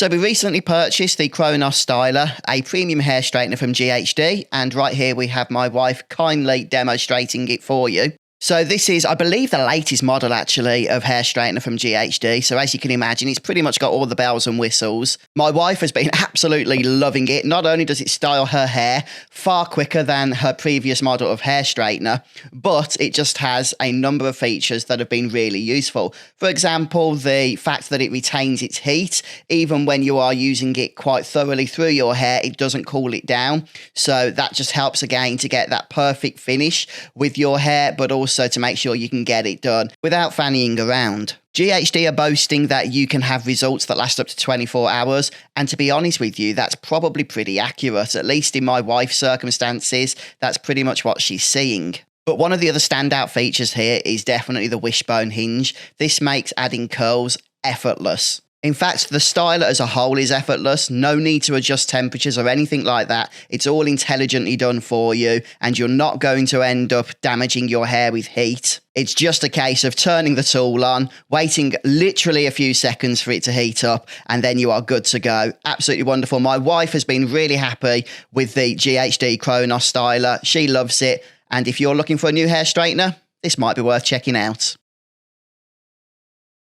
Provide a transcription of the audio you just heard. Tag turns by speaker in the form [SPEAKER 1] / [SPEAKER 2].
[SPEAKER 1] So we recently purchased the Chronos Styler, a premium hair straightener from GHD, and right here we have my wife kindly demonstrating it for you. So this is, I believe, the latest model, actually, of hair straightener from GHD. So as you can imagine, it's pretty much got all the bells and whistles. My wife has been absolutely loving it. Not only does it style her hair far quicker than her previous model of hair straightener, but it just has a number of features that have been really useful. For example, the fact that it retains its heat. Even when you are using it quite thoroughly through your hair, it doesn't cool it down. So that just helps, again, to get that perfect finish with your hair, but also to make sure you can get it done without fannying around. GHD are boasting that you can have results that last up to 24 hours, and to be honest with you, that's probably pretty accurate. At least in my wife's circumstances, that's pretty much what she's seeing. But one of the other standout features here is definitely the wishbone hinge. This makes adding curls effortless. In fact, the styler as a whole is effortless. No need to adjust temperatures or anything like that. It's all intelligently done for you, and you're not going to end up damaging your hair with heat. It's just a case of turning the tool on, waiting literally a few seconds for it to heat up, and then you are good to go. Absolutely wonderful. My wife has been really happy with the GHD Chronos Styler. She loves it. And if you're looking for a new hair straightener, this might be worth checking out.